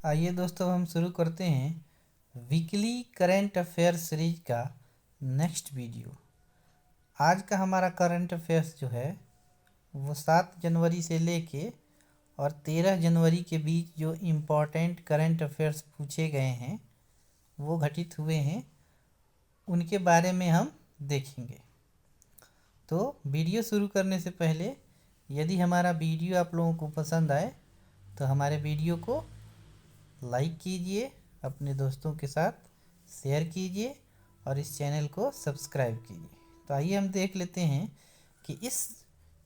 आइए दोस्तों, हम शुरू करते हैं वीकली करंट अफेयर सीरीज का नेक्स्ट वीडियो। आज का हमारा करंट अफेयर्स जो है वो 7 जनवरी से लेके और 13 जनवरी के बीच जो इम्पोर्टेंट करंट अफेयर्स पूछे गए हैं वो घटित हुए हैं, उनके बारे में हम देखेंगे। तो वीडियो शुरू करने से पहले यदि हमारा वीडियो आप लोगों को पसंद आए तो हमारे वीडियो को लाइक कीजिए, अपने दोस्तों के साथ शेयर कीजिए और इस चैनल को सब्सक्राइब कीजिए। तो आइए हम देख लेते हैं कि इस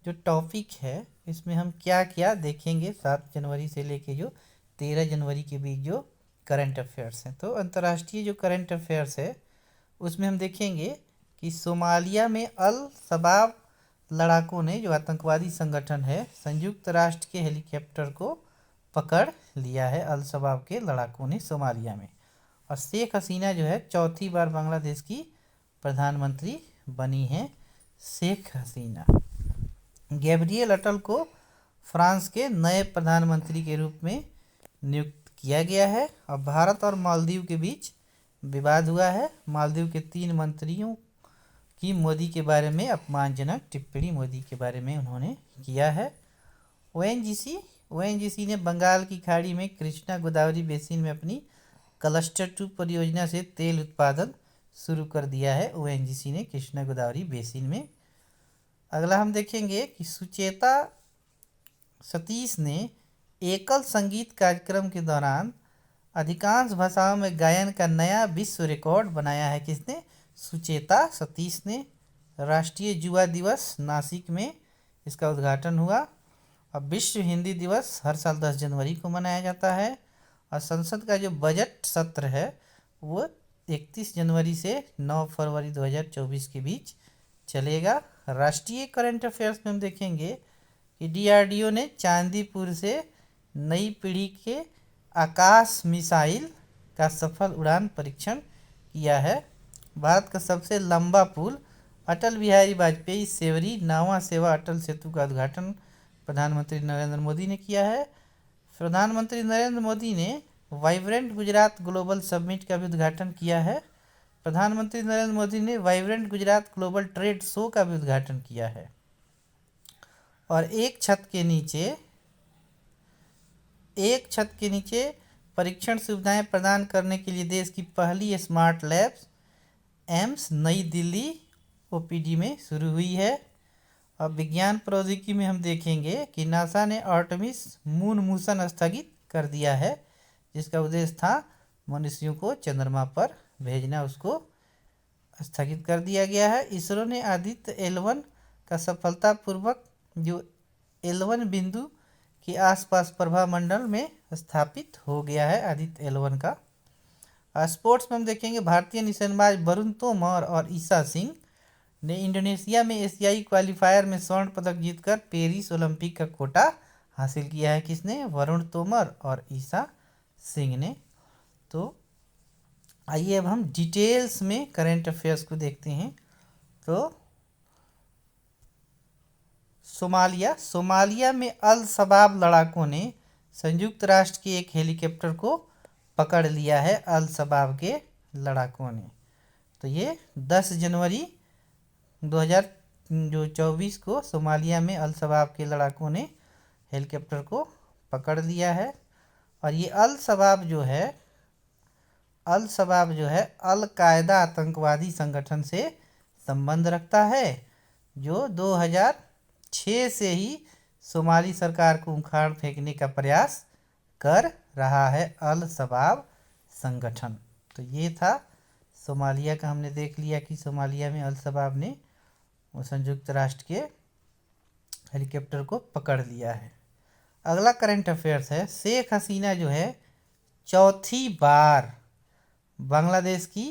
जो टॉपिक है इसमें हम क्या क्या देखेंगे 7 जनवरी से लेके जो 13 जनवरी के बीच जो करंट अफेयर्स हैं। तो अंतर्राष्ट्रीय जो करंट अफेयर्स है उसमें हम देखेंगे कि सोमालिया में अल शबाब लड़ाकों ने, जो आतंकवादी संगठन है, संयुक्त राष्ट्र के हेलीकॉप्टर को पकड़ लिया है। अल शबाब के लड़ाकों ने सोमालिया में। और शेख हसीना जो है चौथी बार बांग्लादेश की प्रधानमंत्री बनी है। शेख हसीना। गैब्रियल अटल को फ्रांस के नए प्रधानमंत्री के रूप में नियुक्त किया गया है। और भारत और मालदीव के बीच विवाद हुआ है। मालदीव के 3 मंत्रियों की मोदी के बारे में अपमानजनक टिप्पणी मोदी के बारे में उन्होंने किया है। ओएनजीसी ने बंगाल की खाड़ी में कृष्णा गोदावरी बेसिन में अपनी क्लस्टर 2 परियोजना से तेल उत्पादन शुरू कर दिया है। ओएनजीसी ने कृष्णा गोदावरी बेसिन में। अगला हम देखेंगे कि सुचेता सतीश ने एकल संगीत कार्यक्रम के दौरान अधिकांश भाषाओं में गायन का नया विश्व रिकॉर्ड बनाया है। किसने? सुचेता सतीश ने। राष्ट्रीय युवा दिवस नासिक में इसका उद्घाटन हुआ। अब विश्व हिंदी दिवस हर साल 10 जनवरी को मनाया जाता है। और संसद का जो बजट सत्र है वो 31 जनवरी से 9 फरवरी 2024 के बीच चलेगा। राष्ट्रीय करंट अफेयर्स में हम देखेंगे कि डीआरडीओ ने चांदीपुर से नई पीढ़ी के आकाश मिसाइल का सफल उड़ान परीक्षण किया है। भारत का सबसे लंबा पुल अटल बिहारी वाजपेयी सेवरी नावा सेवा अटल सेतु का उद्घाटन प्रधानमंत्री नरेंद्र मोदी ने किया है। प्रधानमंत्री नरेंद्र मोदी ने वाइब्रेंट गुजरात ग्लोबल समिट का भी उद्घाटन किया है। प्रधानमंत्री नरेंद्र मोदी ने vibrant Gujarat global trade show का भी उद्घाटन किया है। और एक छत के नीचे परीक्षण सुविधाएं प्रदान करने के लिए देश की पहली स्मार्ट लैब्स एम्स नई दिल्ली ओपीडी में शुरू हुई है। अब विज्ञान प्रौद्योगिकी में हम देखेंगे कि नासा ने आर्टेमिस मून मिशन स्थगित कर दिया है, जिसका उद्देश्य था मनुष्यों को चंद्रमा पर भेजना, उसको स्थगित कर दिया गया है। इसरो ने आदित्य L1 का सफलतापूर्वक जो L1 बिंदु के आसपास प्रभामंडल में स्थापित हो गया है, आदित्य L1 का। स्पोर्ट्स में हम देखेंगे भारतीय निशानेबाज वरुण तोमर और ईशा सिंह ने इंडोनेशिया में एशियाई क्वालिफायर में स्वर्ण पदक जीतकर पेरिस ओलंपिक का कोटा हासिल किया है। किसने? वरुण तोमर और ईशा सिंह ने। तो आइए अब हम डिटेल्स में करंट अफेयर्स को देखते हैं। तो सोमालिया में अल शबाब लड़ाकों ने संयुक्त राष्ट्र के एक हेलीकॉप्टर को पकड़ लिया है। अल शबाब के लड़ाकों ने। तो ये 10 जनवरी 2024 को सोमालिया में अल शबाब के लड़ाकों ने हेलीकॉप्टर को पकड़ लिया है। और ये अल शबाब जो है अल कायदा आतंकवादी संगठन से संबंध रखता है, जो 2006 से ही सोमाली सरकार को उखाड़ फेंकने का प्रयास कर रहा है, अल शबाब संगठन। तो ये था सोमालिया का, हमने देख लिया कि सोमालिया में अल शबाब ने संयुक्त राष्ट्र के हेलीकॉप्टर को पकड़ लिया है। अगला करंट अफेयर्स है, शेख हसीना जो है चौथी बार बांग्लादेश की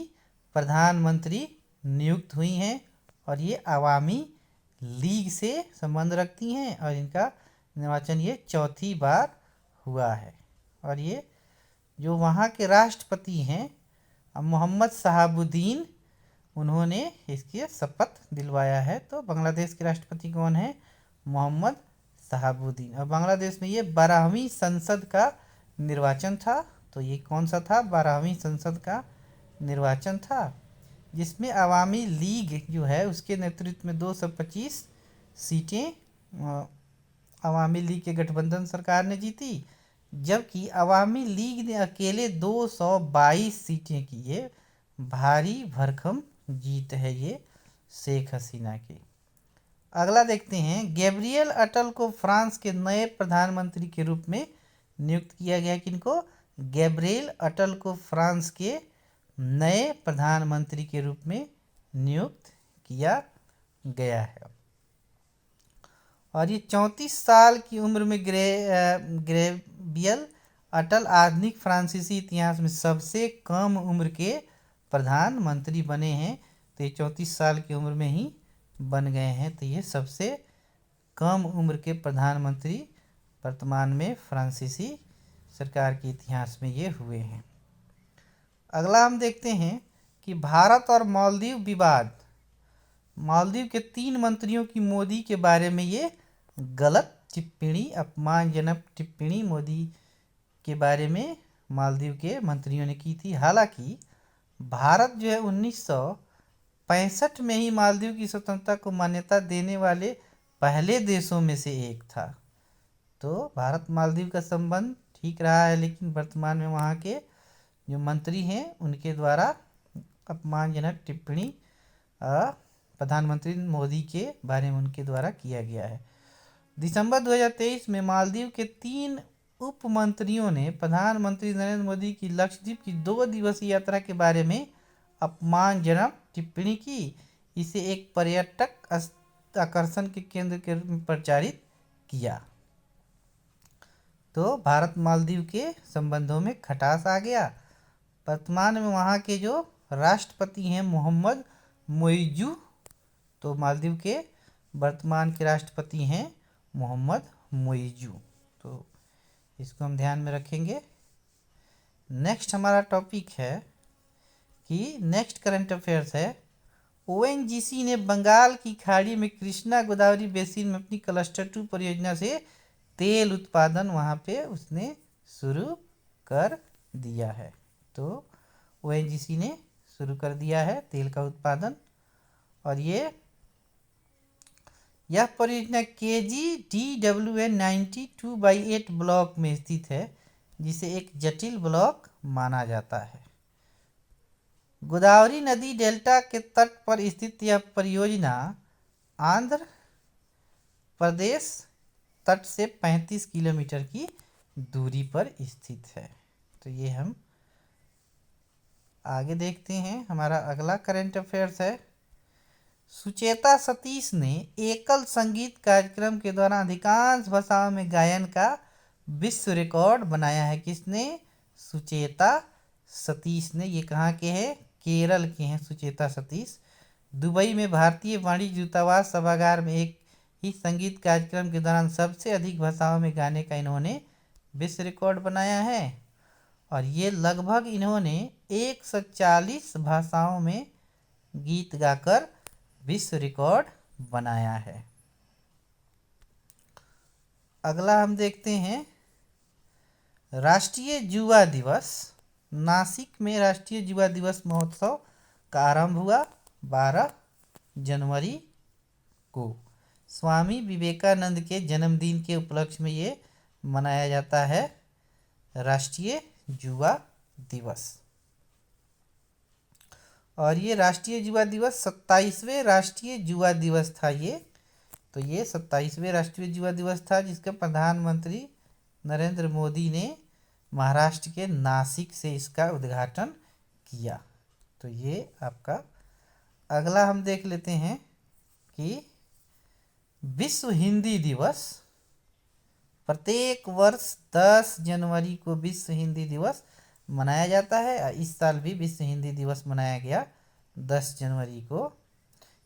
प्रधानमंत्री नियुक्त हुई हैं। और ये अवामी लीग से संबंध रखती हैं और इनका निर्वाचन ये चौथी बार हुआ है। और ये जो वहाँ के राष्ट्रपति हैं मोहम्मद शहाबुद्दीन, उन्होंने इसकी शपथ दिलवाया है। तो बांग्लादेश के राष्ट्रपति कौन है? मोहम्मद शहाबुद्दीन। और बांग्लादेश में ये 12वीं संसद का निर्वाचन था। तो ये कौन सा था? 12वीं संसद का निर्वाचन था, जिसमें अवामी लीग जो है उसके नेतृत्व में 225 सीटें अवामी लीग के गठबंधन सरकार ने जीती, जबकि अवामी लीग ने अकेले 222 सीटें की। ये भारी भरकम जीत है ये शेख हसीना की। अगला देखते हैं, गैब्रियल अटल को फ्रांस के नए प्रधानमंत्री के रूप में नियुक्त किया गया। किनको? गैब्रियल अटल को फ्रांस के नए प्रधानमंत्री के रूप में नियुक्त किया गया है। और ये 34 साल की उम्र में गैब्रियल अटल आधुनिक फ्रांसीसी इतिहास में सबसे कम उम्र के प्रधानमंत्री बने हैं। तो ये 34 साल की उम्र में ही बन गए हैं। तो ये सबसे कम उम्र के प्रधानमंत्री वर्तमान में फ्रांसीसी सरकार के इतिहास में ये हुए हैं। अगला हम देखते हैं कि भारत और मालदीव विवाद। मालदीव के 3 मंत्रियों की मोदी के बारे में ये गलत टिप्पणी, अपमानजनक टिप्पणी मोदी के बारे में मालदीव के मंत्रियों ने की थी। हालांकि भारत जो है 1965 में ही मालदीव की स्वतंत्रता को मान्यता देने वाले पहले देशों में से एक था। तो भारत मालदीव का संबंध ठीक रहा है, लेकिन वर्तमान में वहाँ के जो मंत्री हैं उनके द्वारा अपमानजनक टिप्पणी प्रधानमंत्री मोदी के बारे में उनके द्वारा किया गया है। दिसंबर 2023 में मालदीव के 3 उप मंत्रियों ने प्रधानमंत्री नरेंद्र मोदी की लक्षद्वीप की 2 दिवसीय यात्रा के बारे में अपमानजनक टिप्पणी की। इसे एक पर्यटक आकर्षण के केंद्र के रूप में प्रचारित किया। तो भारत मालदीव के संबंधों में खटास आ गया। वर्तमान में वहाँ के जो राष्ट्रपति हैं मोहम्मद मोइजू, तो मालदीव के वर्तमान के राष्ट्रपति हैं मोहम्मद मोइजू। तो इसको हम ध्यान में रखेंगे। नेक्स्ट हमारा टॉपिक है कि नेक्स्ट करंट अफेयर्स है, ओएनजीसी ने बंगाल की खाड़ी में कृष्णा गोदावरी बेसिन में अपनी क्लस्टर 2 परियोजना से तेल उत्पादन वहाँ पे उसने शुरू कर दिया है। तो ओएनजीसी ने शुरू कर दिया है तेल का उत्पादन। और यह परियोजना KGDWN 92/8 ब्लॉक में स्थित है, जिसे एक जटिल ब्लॉक माना जाता है। गोदावरी नदी डेल्टा के तट पर स्थित यह परियोजना आंध्र प्रदेश तट से 35 किलोमीटर की दूरी पर स्थित है। तो ये हम आगे देखते हैं। हमारा अगला करंट अफेयर्स है, सुचेता सतीश ने एकल संगीत कार्यक्रम के दौरान अधिकांश भाषाओं में गायन का विश्व रिकॉर्ड बनाया है। किसने? सुचेता सतीश ने। ये कहाँ के हैं? केरल के हैं सुचेता सतीश। दुबई में भारतीय वाणिज्य दूतावास सभागार में एक ही संगीत कार्यक्रम के दौरान सबसे अधिक भाषाओं में गाने का इन्होंने विश्व रिकॉर्ड बनाया है। और ये लगभग इन्होंने 140 भाषाओं में गीत गाकर विश्व रिकॉर्ड बनाया है। अगला हम देखते हैं, राष्ट्रीय युवा दिवस। नासिक में राष्ट्रीय युवा दिवस महोत्सव का आरंभ हुआ 12 जनवरी को। स्वामी विवेकानंद के जन्मदिन के उपलक्ष्य में ये मनाया जाता है राष्ट्रीय युवा दिवस। और ये राष्ट्रीय युवा दिवस 27वें राष्ट्रीय युवा दिवस था ये। तो ये 27वें राष्ट्रीय युवा दिवस था, जिसका प्रधानमंत्री नरेंद्र मोदी ने महाराष्ट्र के नासिक से इसका उद्घाटन किया। तो ये आपका अगला हम देख लेते हैं कि विश्व हिंदी दिवस। प्रत्येक वर्ष 10 जनवरी को विश्व हिंदी दिवस मनाया जाता है। इस साल भी विश्व हिंदी दिवस मनाया गया 10 जनवरी को।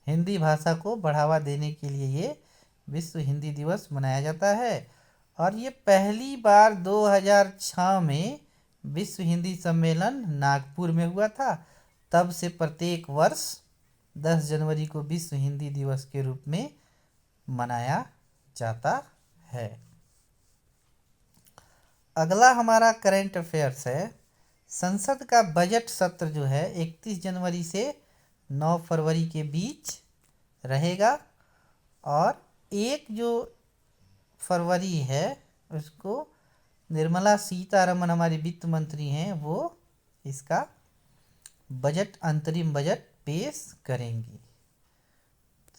हिंदी भाषा को बढ़ावा देने के लिए ये विश्व हिंदी दिवस मनाया जाता है। और ये पहली बार 2006 में विश्व हिंदी सम्मेलन नागपुर में हुआ था। तब से प्रत्येक वर्ष 10 जनवरी को विश्व हिंदी दिवस के रूप में मनाया जाता है। अगला हमारा करंट अफेयर्स है, संसद का बजट सत्र जो है 31 जनवरी से 9 फरवरी के बीच रहेगा और 1 फरवरी है उसको निर्मला सीतारमण हमारी वित्त मंत्री हैं, वो इसका बजट अंतरिम बजट पेश करेंगी।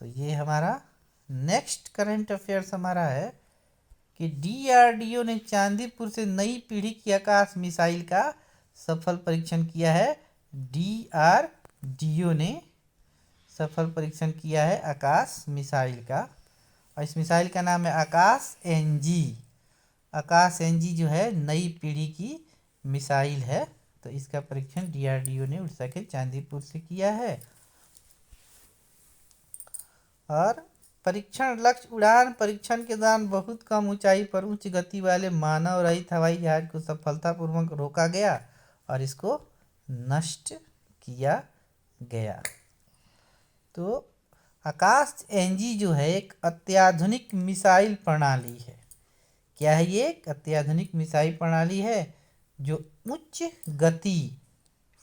तो ये हमारा नेक्स्ट करंट अफेयर्स हमारा है कि डीआरडीओ ने चांदीपुर से नई पीढ़ी की आकाश मिसाइल का सफल परीक्षण किया है। डीआरडीओ ने सफल परीक्षण किया है आकाश मिसाइल का और इस मिसाइल का नाम है आकाश एनजी। आकाश एनजी जो है नई पीढ़ी की मिसाइल है। तो इसका परीक्षण डीआरडीओ ने उड़ीसा के चांदीपुर से किया है। और परीक्षण लक्ष्य उड़ान परीक्षण के दौरान बहुत कम ऊंचाई पर उच्च गति वाले मानव रहित हवाई जहाज को सफलतापूर्वक रोका गया और इसको नष्ट किया गया। तो आकाश एनजी जो है एक अत्याधुनिक मिसाइल प्रणाली है। क्या है ये? एक अत्याधुनिक मिसाइल प्रणाली है जो उच्च गति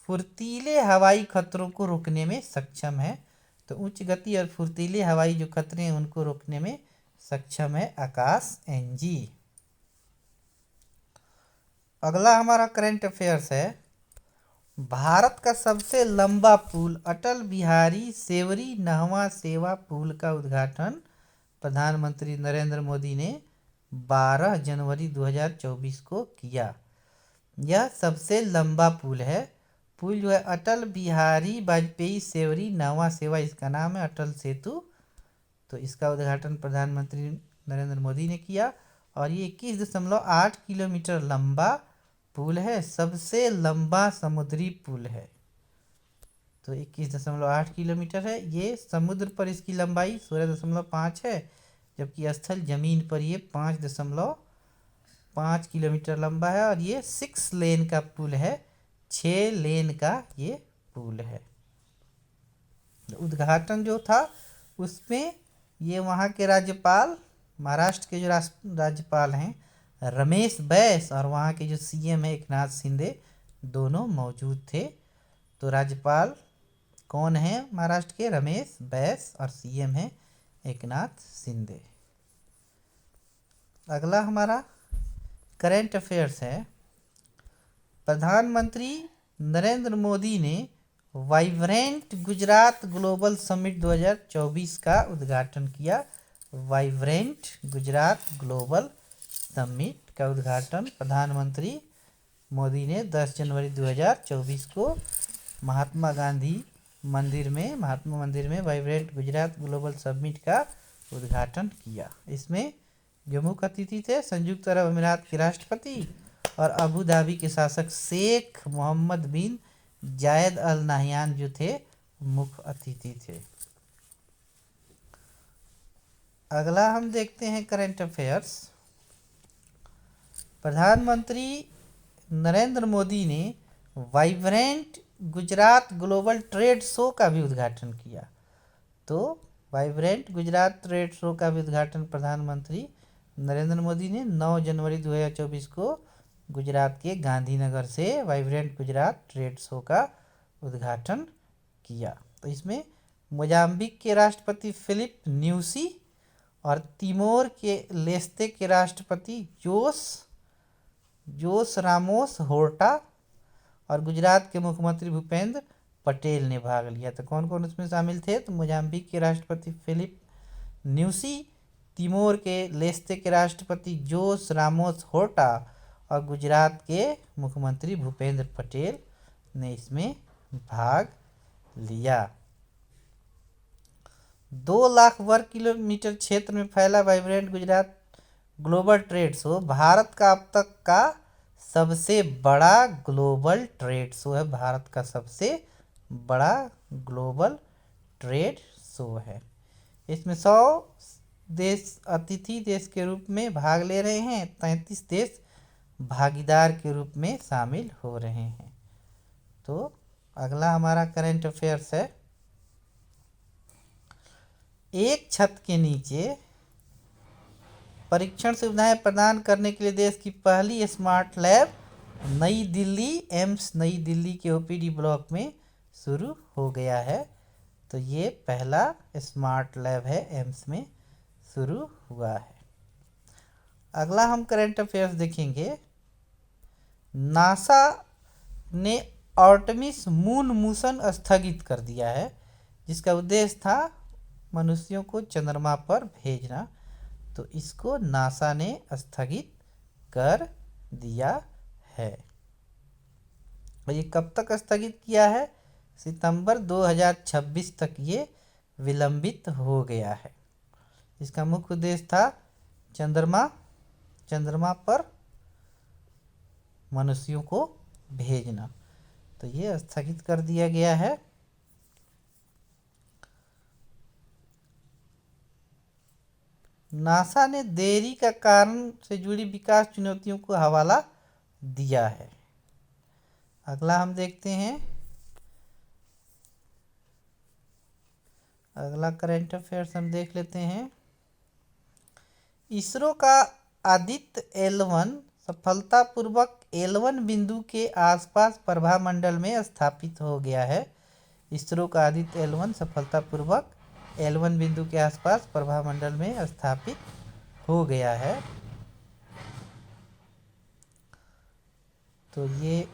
फुर्तीले हवाई खतरों को रोकने में सक्षम है। तो उच्च गति और फुर्तीले हवाई जो खतरे हैं उनको रोकने में सक्षम है आकाश एनजी। अगला हमारा करंट अफेयर्स है, भारत का सबसे लंबा पुल अटल बिहारी सेवरी नहवा सेवा पुल का उद्घाटन प्रधानमंत्री नरेंद्र मोदी ने 12 जनवरी 2024 को किया। यह सबसे लंबा पुल है। पुल जो है अटल बिहारी वाजपेयी सेवरी नहवा सेवा, इसका नाम है अटल सेतु। तो इसका उद्घाटन प्रधानमंत्री नरेंद्र मोदी ने किया और ये 21.8 किलोमीटर लंबा पुल है, सबसे लंबा समुद्री पुल है। तो 21.8 किलोमीटर है। ये समुद्र पर इसकी लंबाई 16.5 है, जबकि स्थल जमीन पर ये 5.5 किलोमीटर लंबा है और ये 6 लेन का पुल है, 6 लेन का ये पुल है। उद्घाटन जो था उसमें ये वहाँ के राज्यपाल, महाराष्ट्र के जो राज्यपाल हैं रमेश बैस और वहाँ के जो सीएम है एकनाथ शिंदे, दोनों मौजूद थे। तो राज्यपाल कौन है महाराष्ट्र के? रमेश बैस और सीएम है एकनाथ शिंदे। अगला हमारा करंट अफेयर्स है, प्रधानमंत्री नरेंद्र मोदी ने वाइब्रेंट गुजरात ग्लोबल समिट 2024 का उद्घाटन किया। वाइब्रेंट गुजरात ग्लोबल समिट का उद्घाटन प्रधानमंत्री मोदी ने 10 जनवरी 2024 को महात्मा मंदिर में वाइब्रेंट गुजरात ग्लोबल समिट का उद्घाटन किया। इसमें जो मुख्य अतिथि थे संयुक्त अरब अमीरात के राष्ट्रपति और अबू धाबी के शासक शेख मोहम्मद बिन जायद अल नाहयान जो थे मुख्य अतिथि थे। अगला हम देखते हैं करंट अफेयर्स, प्रधानमंत्री नरेंद्र मोदी ने vibrant Gujarat global trade show का भी उद्घाटन किया। तो वाइब्रेंट गुजरात ट्रेड शो का भी उद्घाटन प्रधानमंत्री नरेंद्र मोदी ने 9 जनवरी 2024 को गुजरात के गांधीनगर से वाइब्रेंट गुजरात ट्रेड शो का उद्घाटन किया। तो इसमें मोजाम्बिक के राष्ट्रपति फिलिप न्यूसी और तिमोर के लेस्ते के राष्ट्रपति जोस रामोस होर्टा और गुजरात के मुख्यमंत्री भूपेंद्र पटेल ने भाग लिया। तो कौन कौन उसमें शामिल थे? तो मोजाम्बिक के राष्ट्रपति फिलिप न्यूसी, तिमोर के लेस्ते के राष्ट्रपति जोस रामोस होर्टा और गुजरात के मुख्यमंत्री भूपेंद्र पटेल ने इसमें भाग लिया। 2 लाख वर्ग किलोमीटर क्षेत्र में फैला vibrant Gujarat global trade show Bharat का अब तक का सबसे बड़ा ग्लोबल ट्रेड शो है। भारत का सबसे बड़ा ग्लोबल ट्रेड शो है। इसमें 100 देश अतिथि देश के रूप में भाग ले रहे हैं, 33 देश भागीदार के रूप में शामिल हो रहे हैं। तो अगला हमारा करंट अफेयर्स है, एक छत के नीचे परीक्षण सुविधाएं प्रदान करने के लिए देश की पहली स्मार्ट लैब नई दिल्ली एम्स नई दिल्ली के ओपीडी ब्लॉक में शुरू हो गया है। तो ये पहला स्मार्ट लैब है, एम्स में शुरू हुआ है। अगला हम करंट अफेयर्स देखेंगे। नासा ने आर्टेमिस मून मिशन स्थगित कर दिया है, जिसका उद्देश्य था मनुष्यों को चंद्रमा पर भेजना। तो इसको नासा ने स्थगित कर दिया है। और ये कब तक स्थगित किया है? सितंबर 2026 तक ये विलंबित हो गया है। इसका मुख्य उद्देश्य था चंद्रमा पर मनुष्यों को भेजना। तो ये स्थगित कर दिया गया है। नासा ने देरी का कारण से जुड़ी विकास चुनौतियों को हवाला दिया है। अगला हम देखते हैं। अगला करंट अफेयर्स हम देख लेते हैं। इसरो का आदित्य L1 सफलतापूर्वक L1 बिंदु के आसपास प्रभामंडल में स्थापित हो गया है। इसरो का आदित्य L1 सफलतापूर्वक L1 बिंदु के आसपास प्रभामंडल में स्थापित हो गया है। तो ये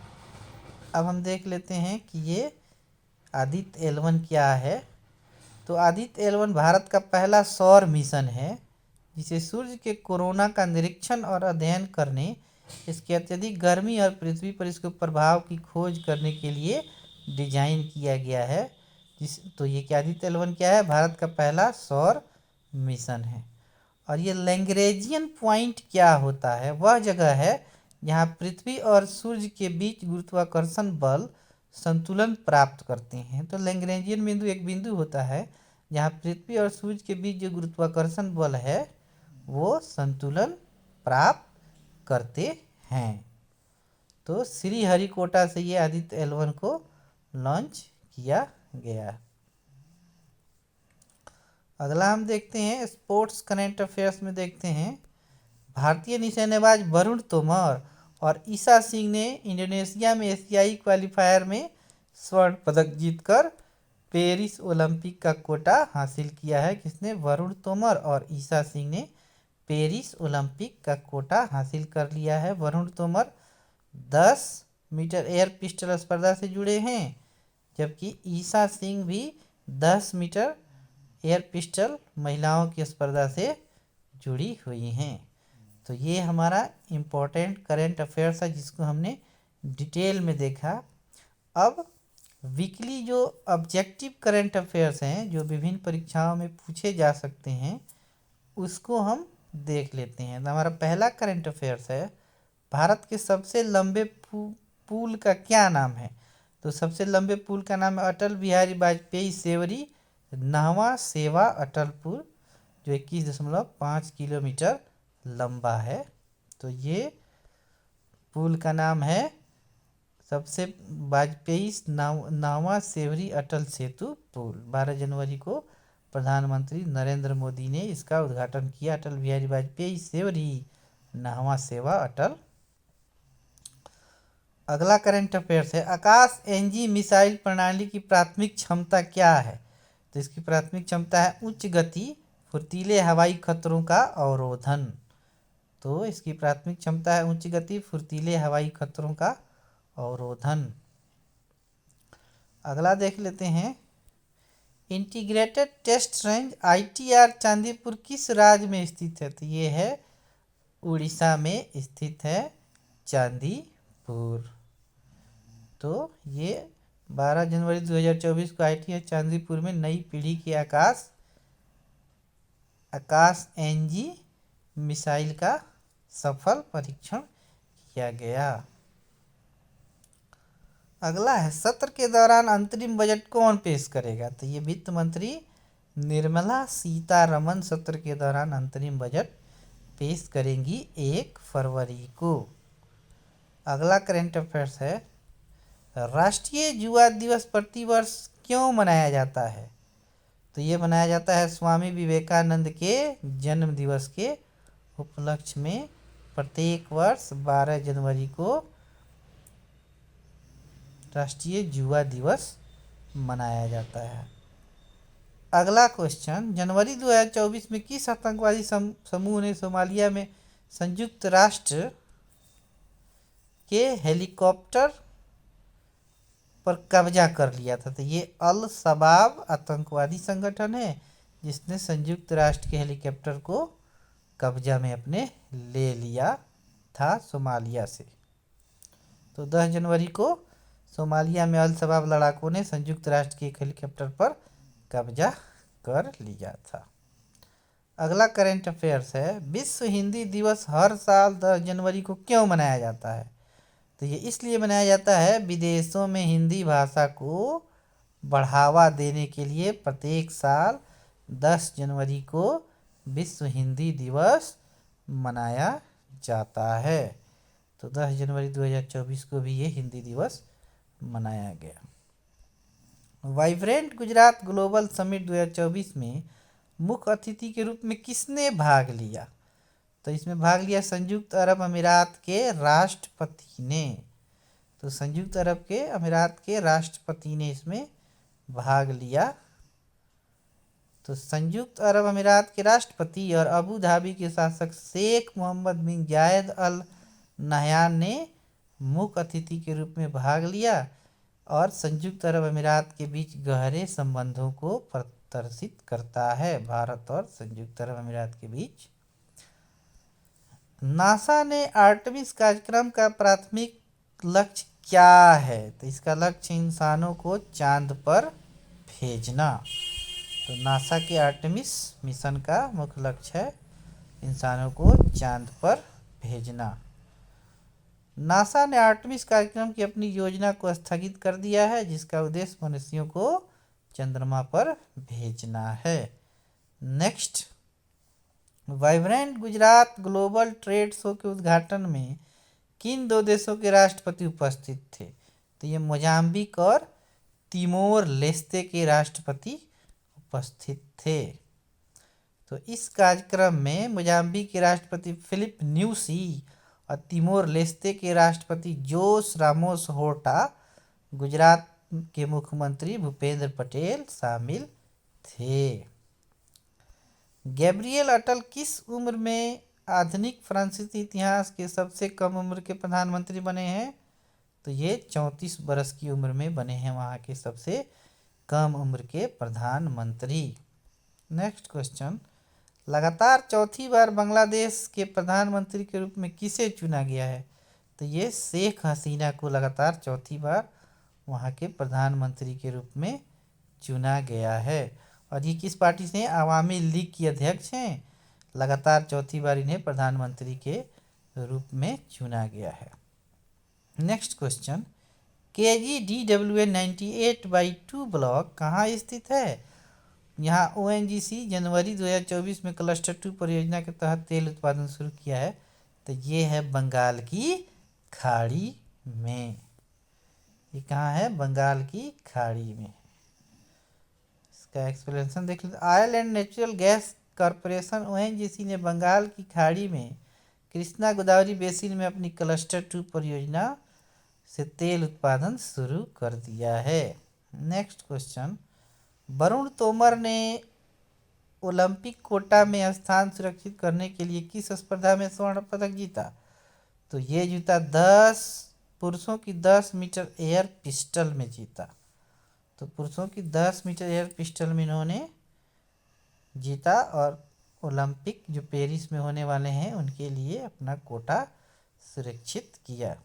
अब हम देख लेते हैं कि ये आदित्य L1 क्या है। तो आदित्य L1 भारत का पहला सौर मिशन है, जिसे सूर्य के कोरोना का निरीक्षण और अध्ययन करने, इसकी अत्यधिक गर्मी और पृथ्वी पर इसके प्रभाव की खोज करने के लिए डिजाइन किया गया है। तो ये क्या आदित्य L1 क्या है? भारत का पहला सौर मिशन है। और ये लैग्रेंजियन पॉइंट क्या होता है? वह जगह है जहाँ पृथ्वी और सूर्य के बीच गुरुत्वाकर्षण बल संतुलन प्राप्त करते हैं। तो लैग्रेंजियन बिंदु एक बिंदु होता है जहाँ पृथ्वी और सूर्य के बीच जो गुरुत्वाकर्षण बल है वो संतुलन प्राप्त करते हैं। तो श्रीहरिकोटा से ये आदित्य L1 को लॉन्च किया गया। अगला हम देखते हैं स्पोर्ट्स करंट अफेयर्स में देखते हैं। भारतीय निशानेबाज वरुण तोमर और ईशा सिंह ने इंडोनेशिया में एशियाई क्वालिफायर में स्वर्ण पदक जीतकर पेरिस ओलंपिक का कोटा हासिल किया है। किसने? वरुण तोमर और ईशा सिंह ने पेरिस ओलंपिक का कोटा हासिल कर लिया है। Varun Tomar 10 metre air pistol स्पर्धा से जुड़े हैं, जबकि ईशा सिंह भी 10 मीटर एयर पिस्टल महिलाओं की स्पर्धा से जुड़ी हुई हैं। तो ये हमारा इम्पोर्टेंट करंट अफेयर्स है, जिसको हमने डिटेल में देखा। अब वीकली जो ऑब्जेक्टिव करंट अफेयर्स हैं, जो विभिन्न परीक्षाओं में पूछे जा सकते हैं, उसको हम देख लेते हैं। तो हमारा पहला करंट अफेयर्स है, भारत के सबसे लंबे पुल का क्या नाम है? तो सबसे लंबे पुल का नाम है अटल बिहारी वाजपेयी सेवरी नहवा सेवा अटल पुल, जो 21.5 किलोमीटर लंबा है। तो ये पुल का नाम है सबसे वाजपेयी नहवा सेवरी अटल सेतु पुल। 12 जनवरी को प्रधानमंत्री नरेंद्र मोदी ने इसका उद्घाटन किया। अटल बिहारी वाजपेयी सेवरी नहवा सेवा अटल। अगला करंट अफेयर्स है, आकाश एनजी मिसाइल प्रणाली की प्राथमिक क्षमता क्या है? तो इसकी प्राथमिक क्षमता है उच्च गति फुर्तीले हवाई खतरों का अवरोधन। तो इसकी प्राथमिक क्षमता है उच्च गति फुर्तीले हवाई खतरों का अवरोधन। अगला देख लेते हैं, integrated test range ITR Chandipur किस राज्य में स्थित है? तो ये है उड़ीसा में स्थित है चांदीपुर। तो ये 12 जनवरी 2024 को ITR चांदीपुर में नई पीढ़ी के आकाश एनजी मिसाइल का सफल परीक्षण किया गया। अगला है, सत्र के दौरान अंतरिम बजट कौन पेश करेगा? तो ये वित्त मंत्री निर्मला सीतारमण सत्र के दौरान अंतरिम बजट पेश करेंगी 1 फरवरी को। अगला करंट अफेयर्स है, राष्ट्रीय युवा दिवस प्रतिवर्ष क्यों मनाया जाता है? तो ये मनाया जाता है स्वामी विवेकानंद के जन्म दिवस के उपलक्ष्य में। प्रत्येक वर्ष 12 जनवरी को राष्ट्रीय युवा दिवस मनाया जाता है। अगला क्वेश्चन, जनवरी 2024 में किस आतंकवादी समूह ने सोमालिया में संयुक्त राष्ट्र के हेलीकॉप्टर पर कब्जा कर लिया था? तो ये अल शबाब आतंकवादी संगठन है जिसने संयुक्त राष्ट्र के हेलीकॉप्टर को कब्जा में अपने ले लिया था सोमालिया से। तो 10 जनवरी को सोमालिया में अल शबाब लड़ाकों ने संयुक्त राष्ट्र के एक हेलीकॉप्टर पर कब्जा कर लिया था। अगला करंट अफेयर्स है, विश्व हिंदी दिवस हर साल 10 जनवरी को क्यों मनाया जाता है? तो ये इसलिए मनाया जाता है, विदेशों में हिंदी भाषा को बढ़ावा देने के लिए प्रत्येक साल 10 जनवरी को विश्व हिंदी दिवस मनाया जाता है। तो 10 जनवरी 2024 को भी ये हिंदी दिवस मनाया गया। वाइब्रेंट गुजरात ग्लोबल समिट 2024 में मुख्य अतिथि के रूप में किसने भाग लिया? तो इसमें भाग लिया संयुक्त अरब अमीरात के राष्ट्रपति ने। तो संयुक्त अरब के अमीरात के राष्ट्रपति ने इसमें भाग लिया। तो संयुक्त अरब अमीरात के राष्ट्रपति और अबू धाबी के शासक शेख मोहम्मद बिन जायद अल नहयान ने मुख्य अतिथि के रूप में भाग लिया और संयुक्त अरब अमीरात के बीच गहरे संबंधों को प्रदर्शित करता है, भारत और संयुक्त अरब अमीरात के बीच। नासा ने आर्टेमिस कार्यक्रम का प्राथमिक लक्ष्य क्या है? तो इसका लक्ष्य इंसानों को चांद पर भेजना। तो नासा के आर्टेमिस मिशन का मुख्य लक्ष्य है इंसानों को चांद पर भेजना। नासा ने आर्टेमिस कार्यक्रम की अपनी योजना को स्थगित कर दिया है जिसका उद्देश्य मनुष्यों को चंद्रमा पर भेजना है। Next, vibrant Gujarat global trade show के उद्घाटन में किन 2 देशों के राष्ट्रपति उपस्थित थे? तो ये मोजाम्बिक और तिमोर लेस्ते के राष्ट्रपति उपस्थित थे। तो इस कार्यक्रम में मोजाम्बिक के राष्ट्रपति फिलिप न्यूसी और तिमोर लेस्ते के राष्ट्रपति जोस रामोस होर्टा, गुजरात के मुख्यमंत्री भूपेंद्र पटेल शामिल थे। गैब्रियल अटल किस उम्र में आधुनिक फ्रांसीसी इतिहास के सबसे कम उम्र के प्रधानमंत्री बने हैं? तो ये 34 वर्ष की उम्र में बने हैं वहाँ के सबसे कम उम्र के प्रधानमंत्री। नेक्स्ट क्वेश्चन, लगातार चौथी बार बांग्लादेश के प्रधानमंत्री के रूप में किसे चुना गया है? तो ये शेख हसीना को लगातार चौथी बार वहाँ के प्रधानमंत्री के रूप में चुना गया है। और ये किस पार्टी से? आवामी लीग की अध्यक्ष हैं। लगातार चौथी बार इन्हें प्रधानमंत्री के रूप में चुना गया है। नेक्स्ट क्वेश्चन, KGDWA 98/2 ब्लॉक कहाँ स्थित है? यहाँ ONGC जनवरी 2024 में क्लस्टर 2 परियोजना के तहत तेल उत्पादन शुरू किया है। तो ये है बंगाल की खाड़ी में। ये कहाँ है? बंगाल की खाड़ी में। इसका एक्सप्लेनेशन देख लेते। Oil and natural gas corporation ONGC ने बंगाल की खाड़ी में कृष्णा गोदावरी बेसिन में अपनी क्लस्टर 2 परियोजना से तेल उत्पादन शुरू कर दिया है। नेक्स्ट क्वेश्चन, वरुण तोमर ने ओलंपिक कोटा में स्थान सुरक्षित करने के लिए किस स्पर्धा में स्वर्ण पदक जीता? तो ये जीता पुरुषों की 10 मीटर एयर पिस्टल में जीता। तो पुरुषों की 10 मीटर एयर पिस्टल में इन्होंने जीता और ओलंपिक जो पेरिस में होने वाले हैं उनके लिए अपना कोटा सुरक्षित किया।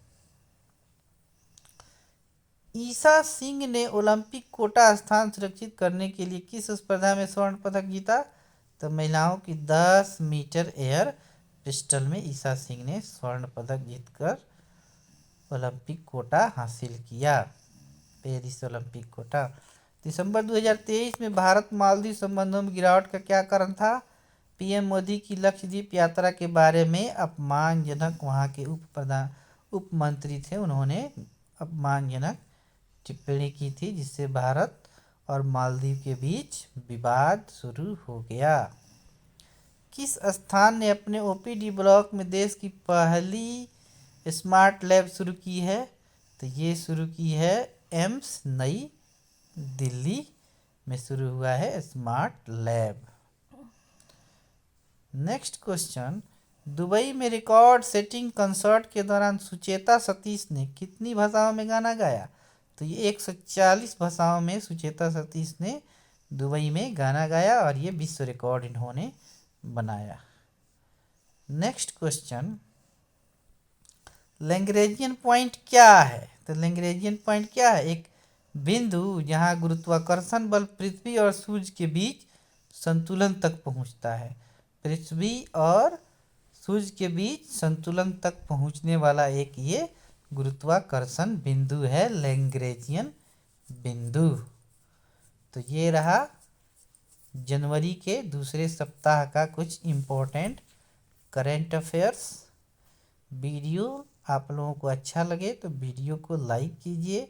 ईशा सिंह ने ओलंपिक कोटा स्थान सुरक्षित करने के लिए किस स्पर्धा में स्वर्ण पदक जीता? तो महिलाओं की 10 मीटर एयर पिस्टल में ईशा सिंह ने स्वर्ण पदक जीतकर ओलंपिक कोटा हासिल किया, पेरिस ओलंपिक कोटा। दिसंबर 2023 में भारत मालदीव संबंधों में गिरावट का क्या कारण था? PM मोदी की लक्षद्वीप यात्रा के बारे में अपमानजनक, वहाँ के उप मंत्री थे, उन्होंने अपमानजनक टिप्पणी की थी जिससे भारत और मालदीव के बीच विवाद शुरू हो गया। किस स्थान ने अपने OPD ब्लॉक में देश की पहली स्मार्ट लैब शुरू की है? तो ये शुरू की है एम्स नई दिल्ली में शुरू हुआ है smart lab. Next question, Dubai में रिकॉर्ड सेटिंग कंसर्ट के दौरान सुचेता सतीश ने कितनी भाषाओं में गाना गाया? तो ये 140 भाषाओं में सुचेता सतीश ने दुबई में गाना गाया और ये विश्व रिकॉर्ड इन्होंने बनाया। नेक्स्ट क्वेश्चन, लैग्रेंजियन पॉइंट क्या है? तो लैग्रेंजियन पॉइंट क्या है? एक बिंदु जहां गुरुत्वाकर्षण बल पृथ्वी और सूर्य के बीच संतुलन तक पहुंचता है। पृथ्वी और सूर्य के बीच संतुलन तक पहुंचने वाला एक ये गुरुत्वाकर्षण बिंदु है लैग्रेंजियन बिंदु। तो ये रहा जनवरी के दूसरे सप्ताह का कुछ इम्पोर्टेंट करेंट अफेयर्स। वीडियो आप लोगों को अच्छा लगे तो वीडियो को लाइक कीजिए,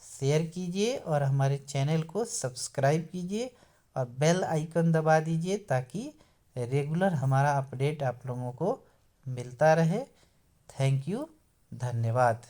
शेयर कीजिए और हमारे चैनल को सब्सक्राइब कीजिए और बेल आइकन दबा दीजिए ताकि रेगुलर हमारा अपडेट आप लोगों को मिलता रहे। थैंक यू, धन्यवाद।